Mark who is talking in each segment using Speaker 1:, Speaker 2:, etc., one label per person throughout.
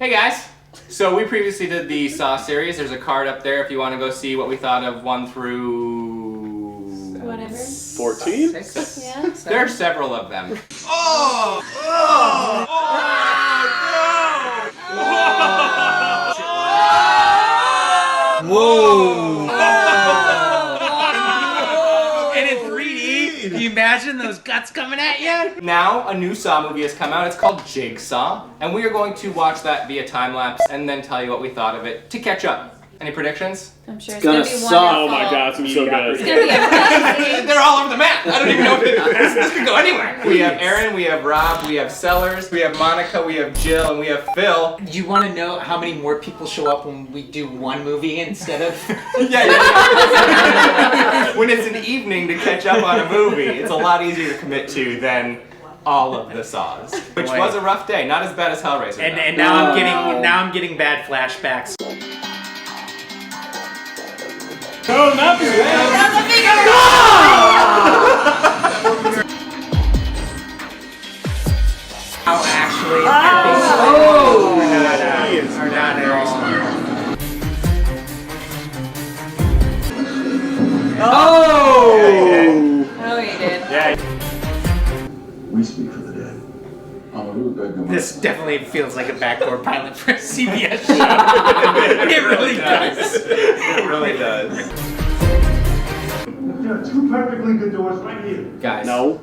Speaker 1: Hey guys! So we previously did the Saw series. There's a card up there if you want to go see what we thought of 1 through...
Speaker 2: whatever.
Speaker 3: 14?
Speaker 1: 6?
Speaker 2: Yeah.
Speaker 1: There are several of them.
Speaker 4: Oh! Oh! Oh! No!
Speaker 5: Whoa! And in 3D, can you imagine those guts coming at you?
Speaker 1: Now, a new Saw movie has come out. It's called Jigsaw. And we are going to watch that via time-lapse and then tell you what we thought of it to catch up. Any predictions?
Speaker 2: I'm sure it's
Speaker 3: gonna
Speaker 2: gonna be
Speaker 3: suck.
Speaker 2: wonderful.
Speaker 3: Oh my god, it's so good.
Speaker 2: It's gonna be amazing.
Speaker 1: They're all over the map. I don't even know if this could go anywhere. We have Aaron, we have Rob, we have Sellers, we have Monica, we have Jill, and we have Phil.
Speaker 5: Do you want to know how many more people show up when we do one movie instead of...
Speaker 1: Yeah. When it's an evening to catch up on a movie, it's a lot easier to commit to than all of the Saws. Which
Speaker 5: Boy.
Speaker 1: was a rough day. Not as bad as Hellraiser.
Speaker 5: And
Speaker 1: though.
Speaker 5: now I'm getting bad flashbacks.
Speaker 3: No, not the
Speaker 5: How actually are not very smart.
Speaker 1: Oh!
Speaker 2: Oh, you did.
Speaker 1: Yeah.
Speaker 6: We speak for the dead.
Speaker 5: This definitely feels like a backdoor pilot for a CBS show. It really does.
Speaker 1: It really does.
Speaker 6: There are two perfectly good doors right here.
Speaker 1: Guys.
Speaker 3: No.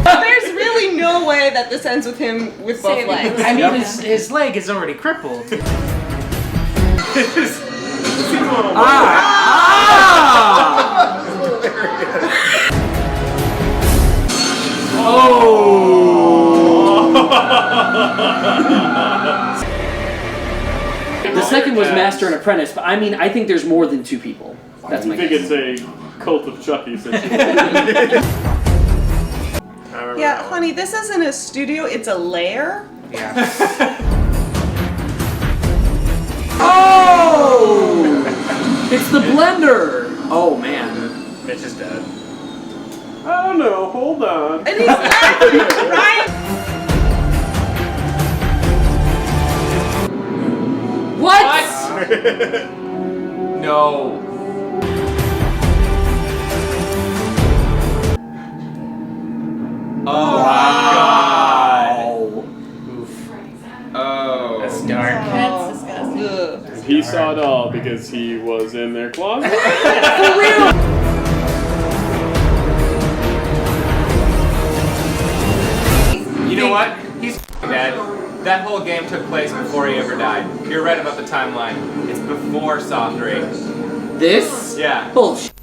Speaker 7: There's really no way that this ends with him with both
Speaker 2: Same.
Speaker 7: legs.
Speaker 5: I mean, his leg is already crippled.
Speaker 8: The second was Master and Apprentice, but I mean, I think there's more than 2 people. That's my
Speaker 3: I think
Speaker 8: guess.
Speaker 3: it's a Cult of Chucky situation.
Speaker 7: Yeah, honey, this isn't a studio, it's a lair.
Speaker 5: Yeah.
Speaker 8: Oh! It's the blender! Oh man.
Speaker 5: Mitch is dead.
Speaker 3: I don't know, hold on.
Speaker 7: And he's laughing, right?
Speaker 8: What?
Speaker 1: No. Oh my god. Oh.
Speaker 5: That's dark.
Speaker 2: That's disgusting.
Speaker 7: Ugh.
Speaker 3: He saw it all because he was in their closet.
Speaker 1: You know what? He's dead. That whole game took place before he ever died. You're right about the timeline. It's before Saw 3.
Speaker 8: This?
Speaker 1: Yeah.
Speaker 8: Bullshit.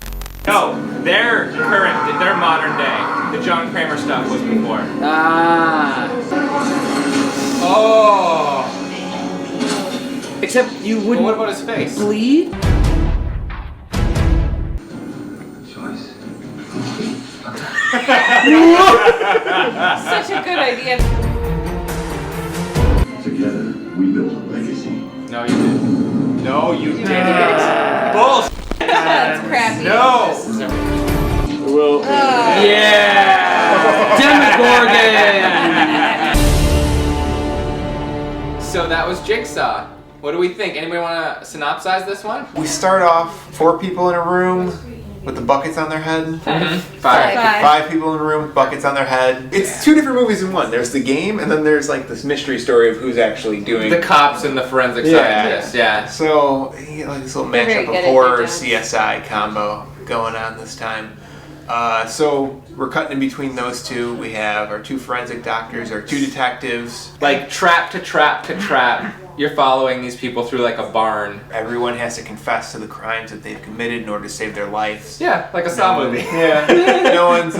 Speaker 1: No, they're current, they're modern day. The John Kramer stuff was before.
Speaker 8: Ah.
Speaker 1: Oh.
Speaker 8: Except you
Speaker 1: Well,
Speaker 8: wouldn't
Speaker 1: what about his face?
Speaker 8: bleed?
Speaker 2: Such a good idea.
Speaker 6: Together, we built a legacy.
Speaker 1: No, you didn't. No, you didn't. Bullshit.
Speaker 2: That's crappy.
Speaker 1: No.
Speaker 3: Well,
Speaker 1: Yeah.
Speaker 8: Demogorgon!
Speaker 1: So that was Jigsaw. What do we think? Anybody want to synopsize this one?
Speaker 9: We start off 4 people in a room with the buckets on their head.
Speaker 1: 5.
Speaker 9: 5 people in a room with buckets on their head. It's 2 different movies in one. There's the game, and then there's like this mystery story of who's actually doing
Speaker 1: The cops and the forensic scientists. Yeah.
Speaker 9: So you get like this little
Speaker 2: They're very
Speaker 9: matchup
Speaker 2: good
Speaker 9: of
Speaker 2: at
Speaker 9: horror
Speaker 2: their jobs.
Speaker 9: CSI combo going on this time. So we're cutting in between those 2. We have our 2 forensic doctors, our 2 detectives.
Speaker 1: Like trap to trap to trap. You're following these people through like a barn.
Speaker 9: Everyone has to confess to the crimes that they've committed in order to save their lives.
Speaker 1: Yeah, like a Saw movie.
Speaker 9: Yeah. No one's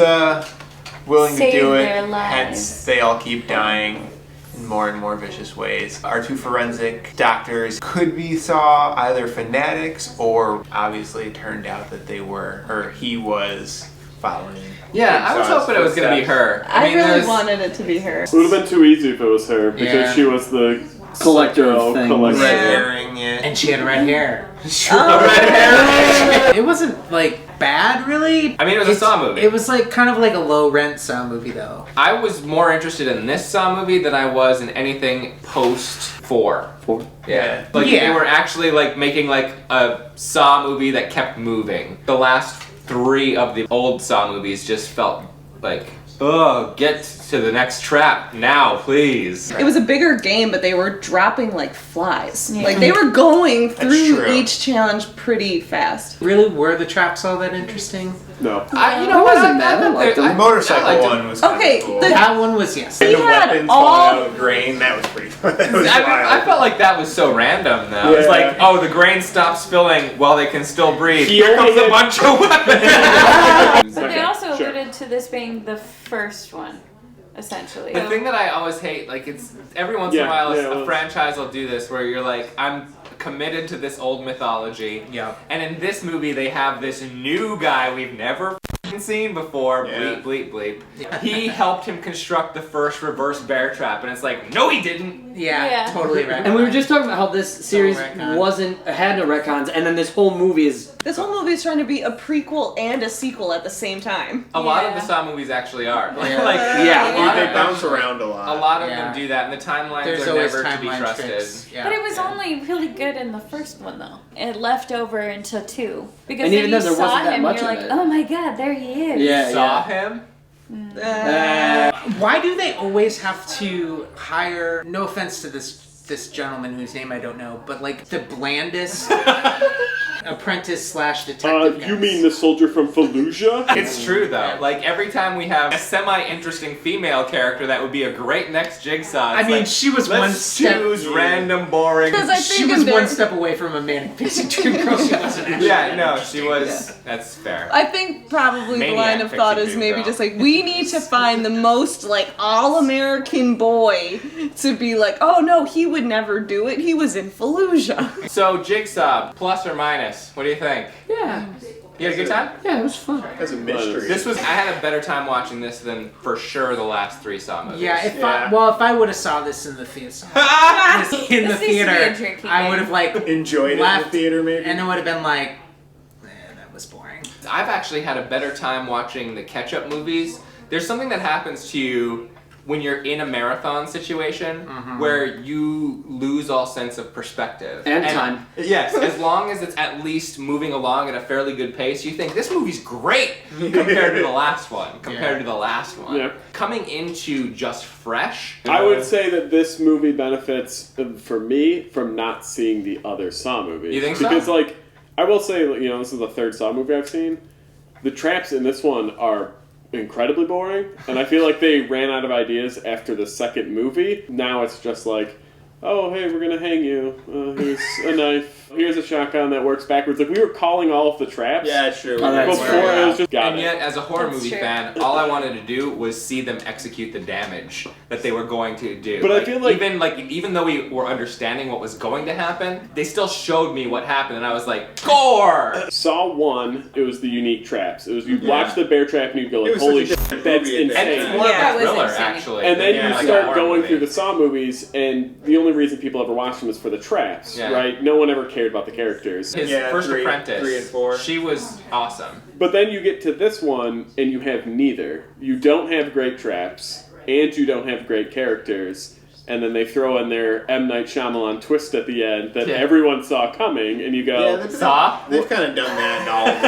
Speaker 9: willing
Speaker 2: Save
Speaker 9: to do it.
Speaker 2: their lives.
Speaker 9: Hence, they all keep dying in more and more vicious ways. Our 2 forensic doctors could be Saw either fanatics or obviously it turned out that they were, or he was following.
Speaker 1: Yeah, I was
Speaker 9: Jigsaw's
Speaker 1: hoping it was going to be her.
Speaker 7: I
Speaker 1: mean,
Speaker 7: really
Speaker 1: there's-
Speaker 7: wanted it to be her.
Speaker 3: it would have been too easy if it was her because
Speaker 1: Yeah.
Speaker 3: she was the
Speaker 8: Collector of
Speaker 3: psycho
Speaker 8: things.
Speaker 3: collector.
Speaker 9: Red herring, yeah.
Speaker 5: And she had red hair. It wasn't like bad, really.
Speaker 1: I mean, it was a Saw movie.
Speaker 5: It was like kind of like a low rent Saw movie, though.
Speaker 1: I was more interested in this Saw movie than I was in anything post 4.
Speaker 8: 4.
Speaker 1: Yeah. Like
Speaker 5: Yeah.
Speaker 1: they were actually like making like a Saw movie that kept moving. The last 3 of the old Saw movies just felt like, oh, get to the next trap now, please.
Speaker 7: It was a bigger game, but they were dropping like flies.
Speaker 2: Yeah.
Speaker 7: Like they were going through
Speaker 9: true.
Speaker 7: each challenge pretty fast.
Speaker 5: Really, were the traps all that interesting?
Speaker 3: No.
Speaker 1: You know what?
Speaker 8: wasn't mad. I liked them.
Speaker 9: The motorcycle
Speaker 1: I liked them.
Speaker 9: one was kind
Speaker 7: Okay,
Speaker 9: of cool.
Speaker 5: That one was, yes.
Speaker 7: He
Speaker 9: the
Speaker 7: had
Speaker 9: weapons
Speaker 7: all-
Speaker 9: falling out of grain, that was pretty fun. That was
Speaker 1: I
Speaker 9: wild.
Speaker 1: felt like that was so random though. It's
Speaker 3: Yeah.
Speaker 1: like, oh, the grain stops filling while they can still breathe.
Speaker 3: He
Speaker 1: Here
Speaker 3: only
Speaker 1: comes a
Speaker 3: had-
Speaker 1: bunch of weapons.
Speaker 2: But they
Speaker 3: Okay,
Speaker 2: also
Speaker 3: sure.
Speaker 2: alluded to this being the first one, essentially.
Speaker 1: The thing that I always hate, like, it's every once in a
Speaker 3: Yeah,
Speaker 1: while,
Speaker 3: yeah, it
Speaker 1: a
Speaker 3: was.
Speaker 1: franchise will do this where you're like, I'm committed to this old mythology.
Speaker 5: Yeah.
Speaker 1: And in this movie, they have this new guy we've never f***ing seen before.
Speaker 9: Yeah.
Speaker 1: Bleep, bleep, bleep. He helped him construct the first reverse bear trap, and it's like, no, he didn't.
Speaker 5: Yeah,
Speaker 2: Yeah.
Speaker 5: totally right.
Speaker 8: And we were just talking about how this series
Speaker 5: retcon.
Speaker 8: had no retcons, and then this whole movie is.
Speaker 7: This whole movie is trying to be a prequel and a sequel at the same time.
Speaker 1: A lot of
Speaker 2: Yeah.
Speaker 1: the Saw movies actually are.
Speaker 5: Yeah.
Speaker 1: Like,
Speaker 8: Yeah.
Speaker 1: a lot
Speaker 9: They
Speaker 1: of
Speaker 9: bounce
Speaker 1: them-
Speaker 9: around a lot.
Speaker 1: A lot of
Speaker 5: Yeah.
Speaker 1: them do that, and the timelines
Speaker 5: There's
Speaker 1: are
Speaker 5: always
Speaker 1: never to be
Speaker 5: timeline
Speaker 1: trusted.
Speaker 5: tricks. Yeah.
Speaker 2: But it was only really good in the first one, though. It left over into 2. Because
Speaker 8: And
Speaker 2: then
Speaker 8: even
Speaker 2: you
Speaker 8: then, there
Speaker 2: saw
Speaker 8: wasn't that
Speaker 2: him,
Speaker 8: much
Speaker 2: you're
Speaker 8: of
Speaker 2: like,
Speaker 8: it.
Speaker 2: oh my god, there he is.
Speaker 8: Yeah,
Speaker 1: Saw him?
Speaker 5: Why do they always have to hire, no offense to this gentleman whose name I don't know, but like the blandest apprentice / detective guys?
Speaker 3: You mean the soldier from Fallujah?
Speaker 1: It's true though. Like every time we have a semi-interesting female character that would be a great next Jigsaw. It's
Speaker 5: I mean,
Speaker 1: like,
Speaker 5: she was
Speaker 1: let's
Speaker 5: one step.
Speaker 1: choose random, boring.
Speaker 7: Because I
Speaker 5: She
Speaker 7: think
Speaker 5: was
Speaker 7: in
Speaker 5: one
Speaker 7: their-
Speaker 5: step away from a manic pixie dream girl. She wasn't actually.
Speaker 1: Yeah, no, she was. That's fair.
Speaker 7: I think probably
Speaker 1: Maniac
Speaker 7: the line of thought
Speaker 1: pixie
Speaker 7: is
Speaker 1: dream
Speaker 7: maybe
Speaker 1: girl.
Speaker 7: just like, we need to find the most like all-American boy to be like, oh no, he would never do it. He was in Fallujah.
Speaker 1: So Jigsaw, plus or minus? What do you think?
Speaker 8: Yeah.
Speaker 1: You had a good time?
Speaker 8: Yeah, it was fun.
Speaker 9: That's a mystery.
Speaker 1: This was. I had a better time watching this than for sure the last 3 Saw movies.
Speaker 5: Yeah, if
Speaker 9: Yeah.
Speaker 5: I would have saw this in the theater,
Speaker 2: This needs to be a
Speaker 5: theater,
Speaker 2: drinking
Speaker 5: I
Speaker 2: game.
Speaker 5: would have like
Speaker 9: Enjoyed it in the
Speaker 5: laughed,
Speaker 9: theater, maybe?
Speaker 5: and it would have been like, that was boring.
Speaker 1: I've actually had a better time watching the catch-up movies. There's something that happens to you when you're in a marathon situation where you lose all sense of perspective.
Speaker 8: And time.
Speaker 1: Yes, as long as it's at least moving along at a fairly good pace, you think this movie's great compared to the last one.
Speaker 3: Yeah.
Speaker 1: Coming into Just Fresh.
Speaker 3: I would say that this movie benefits, for me, from not seeing the other Saw movies.
Speaker 1: You think so?
Speaker 3: Because, like, I will say, you know, this is the 3rd Saw movie I've seen. The traps in this one are incredibly boring, and I feel like they ran out of ideas after the 2nd movie. Now it's just like, oh, hey, we're gonna hang you. Here's a knife. Here's a shotgun that works backwards. Like, we were calling all of the traps.
Speaker 9: Yeah, true.
Speaker 8: Oh, that's
Speaker 3: Before it was just got
Speaker 1: And
Speaker 3: it.
Speaker 1: yet, as a horror
Speaker 2: That's
Speaker 1: movie
Speaker 2: true.
Speaker 1: fan, all I wanted to do was see them execute the damage that they were going to do.
Speaker 3: But I feel like-
Speaker 1: even though we were understanding what was going to happen, they still showed me what happened, and I was like, gore!
Speaker 3: Saw 1, it was the unique traps. It was you watch the bear trap and you go
Speaker 9: It
Speaker 3: like,
Speaker 9: was
Speaker 3: holy
Speaker 9: such a
Speaker 3: shit,
Speaker 9: different
Speaker 3: that's
Speaker 9: movie at that
Speaker 1: And
Speaker 3: insane.
Speaker 1: it's more
Speaker 7: Yeah,
Speaker 1: of
Speaker 2: it
Speaker 1: a
Speaker 2: was
Speaker 1: thriller,
Speaker 2: insane.
Speaker 1: actually.
Speaker 3: And then
Speaker 1: than
Speaker 3: you
Speaker 1: like a
Speaker 3: start
Speaker 1: horror
Speaker 3: going
Speaker 1: movie.
Speaker 3: through the Saw movies, and the only reason people ever watched them is for the traps,
Speaker 1: Yeah.
Speaker 3: right? No one ever cared about the characters.
Speaker 1: His
Speaker 9: Yeah,
Speaker 1: first
Speaker 9: 3
Speaker 1: apprentice,
Speaker 9: 3 and 4.
Speaker 1: she was awesome.
Speaker 3: But then you get to this one, and you have neither. You don't have great traps, and you don't have great characters. And then they throw in their M. Night Shyamalan twist at the end that
Speaker 1: Yeah.
Speaker 3: everyone saw coming, and you go,
Speaker 1: Saw?
Speaker 9: They've kind of done that in all of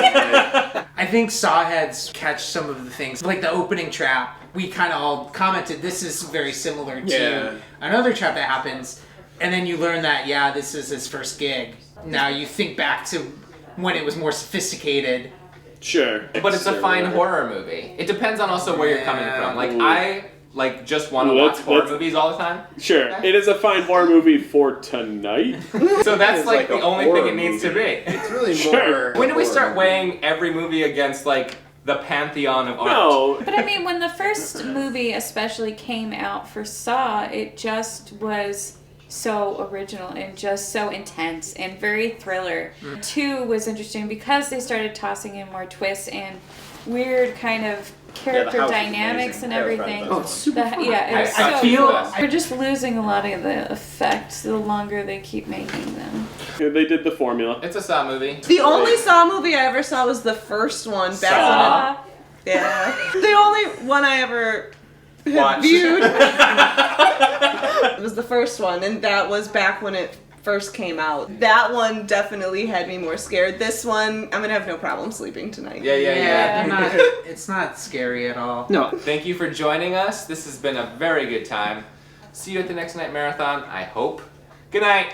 Speaker 9: them.
Speaker 5: I think Saw heads catch some of the things, like the opening trap. We kind of all commented this is very similar to
Speaker 9: Yeah.
Speaker 5: another trap that happens, and then you learn that this is his first gig. Now you think back to when it was more sophisticated.
Speaker 3: sure.
Speaker 1: But it's a fine horror movie. It depends on also where you're coming from. Like, I just want to
Speaker 3: Well,
Speaker 1: watch
Speaker 3: that's-
Speaker 1: horror
Speaker 3: that's-
Speaker 1: movies all the time.
Speaker 3: Sure. It is a fine horror movie for tonight.
Speaker 1: So that's
Speaker 9: It's
Speaker 1: like
Speaker 9: like
Speaker 1: the
Speaker 9: a
Speaker 1: only thing
Speaker 9: horror
Speaker 1: it needs to
Speaker 9: movie.
Speaker 1: be.
Speaker 9: It's really
Speaker 3: Sure.
Speaker 9: more.
Speaker 1: When do we start
Speaker 9: horror.
Speaker 1: weighing every movie against like the pantheon of art?
Speaker 3: No.
Speaker 2: But I mean, when the first movie especially came out for Saw, it just was so original and just so intense and very thriller. 2 was interesting because they started tossing in more twists and weird kind of character
Speaker 9: house was
Speaker 2: dynamics
Speaker 9: amazing.
Speaker 2: and
Speaker 9: That was probably
Speaker 2: everything.
Speaker 9: the
Speaker 8: Oh, it's super fun.
Speaker 2: Yeah, it was
Speaker 1: I
Speaker 2: so
Speaker 5: feel-
Speaker 2: cool. We're just losing a lot of the effects the longer they keep making them.
Speaker 3: They did the formula.
Speaker 1: It's a Saw movie.
Speaker 7: The only Saw movie I ever saw was the first one back
Speaker 1: Saw?
Speaker 7: when yeah. The only one I ever
Speaker 1: Watch.
Speaker 7: viewed was the first one, and that was back when it first came out. That one definitely had me more scared. This one, I'm gonna have no problem sleeping tonight.
Speaker 5: they're not, it's not scary at all.
Speaker 8: No.
Speaker 1: Thank you for joining us. This has been a very good time. See you at the next Night Marathon, I hope. Good night.